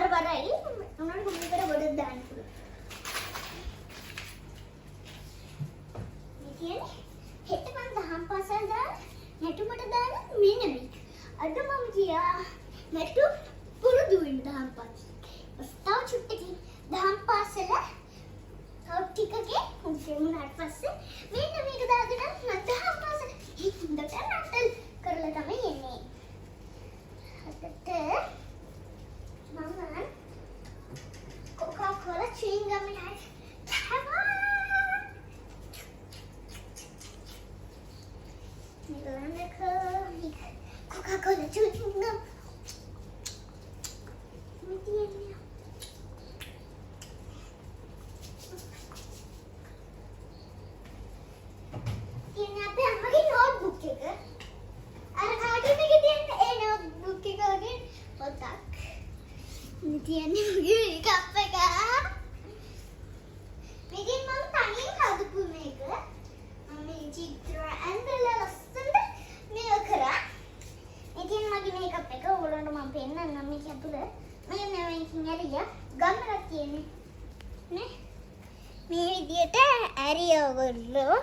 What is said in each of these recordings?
බර බරයි උනට කුඹුරකට ගොඩක් දාන්න පුළුවන්. මේ කියන්නේ හෙට මම දහම් පාසල් දාලා නැටුමට දාලා මෙන්න මේක. අද මම ගියා නැටු පුරුදු වෙන්න දහම් පාසල්. තව චුට්ටකින් දහම් පාසල තව ටිකකින් උන්සෙමුනාට පස්සේ මෙන්න මේක දාගෙන මම දහම් පාසල හින්දට නටල් කරලා තමයි එන්නේ. අදට මම Coca-Cola chewing gum and I come on. Coca-Cola chewing gum. Ini apa yang lagi notebook juga? Ada kaki lagi dia notebook juga lagi. Otak. Ini dia nih begini kafe kan? Bikin mau tanya kado pun mereka. Mami citra andala lasan deh mereka. Bikin lagi mereka peka ulang rumah pena nami siapa deh? Mami nami nyari ya gambar tiene. Nih, ini dia teh area berlo.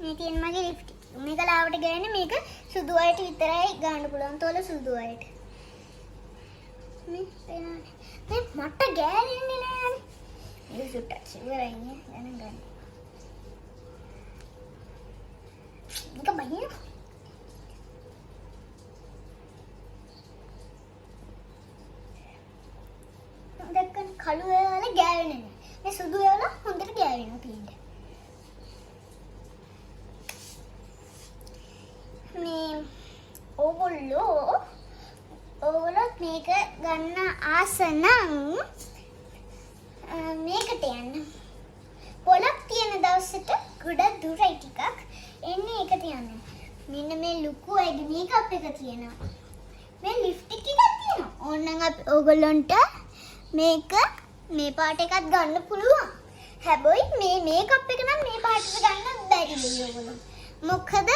මේ තියෙන මගේ lipstick. මේක ලාවට ගෑනේ මේක සුදු අයට විතරයි ගන්න පුළුවන්. තෝල සුදු අයට. මේ පේනවනේ. මේ මට ගෑනෙන්නේ නෑනේ. මේ සුට්ටක් ඉවරයි නේ. ගණන් ගන්න. මේක බහින. දැක්කන් කළු වල ගෑවෙන්නේ නෑ. මේ සුදු වල හොඳට ගෑවෙනවා තියෙන්නේ. මේ ඕගොල්ලෝ මේක ගන්න ආස නම් මේකට යන්න. පොලක් තියෙන දවසට ගොඩක් දුරයි ටිකක් එන්නේ ඒකට යන්න. මෙන්න මේ ලුකු අයගේ මේකප් එක තියෙනවා. මේ ලිප්ස්ටික් එකක් තියෙනවා. ඕනනම් අපි ඕගොල්ලන්ට මේක මේ පාට එකක් ගන්න පුළුවන්. හැබැයි මේ මේකප් එක නම් මේ පාටට ගන්න බැරිලු ඕගොල්ලෝ. මොකද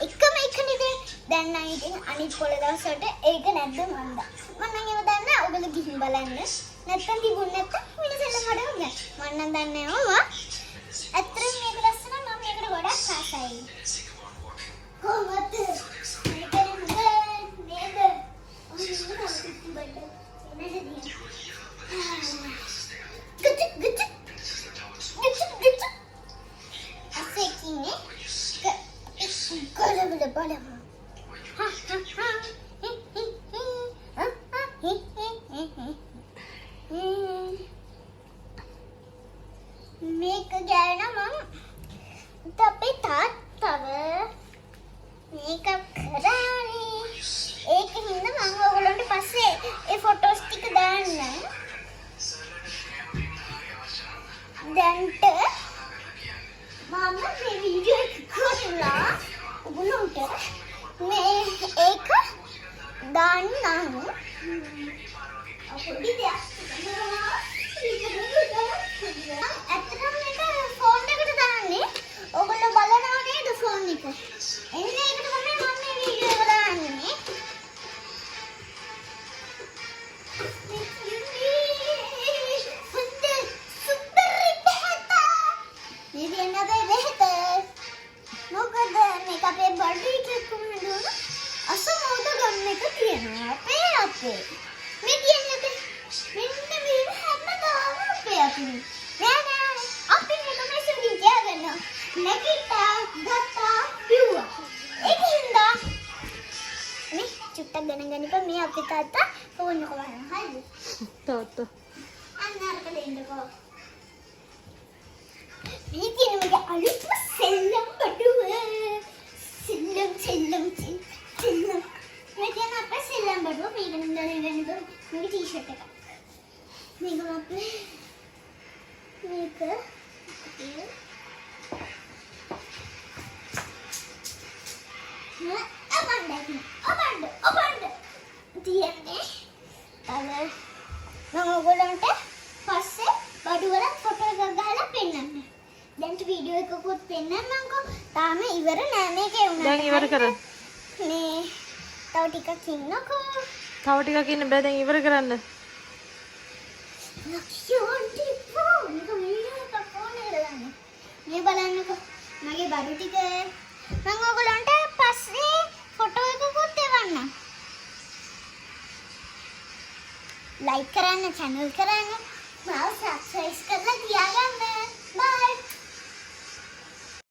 එකම එකනේ දැන් නම් ඉතින් අනිත් පොළ දවසට ඒක නැද්ද මන්දා මම නම් ඒව දන්නේ නැහැ ඔයගොල්ලෝ ගිහින් බලන්න නැත්තම් තිබුණ නැත්තම් වෙනසෙල්ල මඩ මම නම් දන්නේ නැහැ ඇත්තටම මේක ලස්සන මම මේකට ගොඩක් ආසයි කොහොමද මේක නේද මේක ගැන මම අපේ තාත්තව මේක කරානේ ඒකින්ද මම ඔයගොල්ලන්ට පස්සේ ඒ ෆොටෝස් ටික දාන්න දැන්ට මම මේ වීඩියෝ එක කරලා ඔයගොල්ලන්ට මේ ඒක දාන්නම් පොඩි දෙයක් ඇත්තටම මේක ෆෝන් එකට දාන්නේ ඔයගොල්ලෝ බලනවා නේද ෆෝන් එක එන්න ඒකට තමයි මම මේ වීඩියෝ එක දාන්නේ මොකද මේක අපේ බර්ත්ඩේ එකක් කොහොමද අසමෝද ගන්න එක තියෙනවා අපේ මේ කියන්නේ මෙන්න මේ හැමදාම අපේ නෑ අපි මේක මෙසේජ් තියාගන්න නැගිට්ටා ගත්තා පිව්වා ඒකින්ද මේ චුට්ටක් ගණන් ගන්නපා මේ අපේ තාත්තා ෆෝන් එක වහන හරිද තාත්තා අන්නරක දෙන්නකෝ මේ කියන මගේ අලුත්ම සෙල්ලම් බඩුව සෙල්ලම් මේ කියන අපේ සෙල්ලම් බඩුව මේක නේද මේක ටී-ෂර්ට් එකක් මේක අපේ මේක ඔබන්ඩ තියන්නේ තව මම ඔයගොල්ලන්ට පස්සේ බඩු වල ෆොටෝ එකක් ගහලා පෙන්නන්න දැන් වීඩියෝ එකකුත් පෙන්නන්නම්කෝ. තාම ඉවර නෑ මේකේ උනා. දැන් ඉවර කරන්න. මේ තව ටිකක් ඉන්නකෝ. තව ටිකක් ඉන්න බෑ දැන් ඉවර කරන්න. ලක්ෂෝන්ටි ෆෝන් එක මෙන්නක ෆෝන් එකට ගන්න. මේ බලන්නකෝ මගේ බඩු ටික මම ඔයගලන්ට පස්සේ ෆොටෝ එකකුත් එවන්නම්. ලයික් කරන්න, channel කරන්න, මාව subscribe කරලා තියාගන්න. bye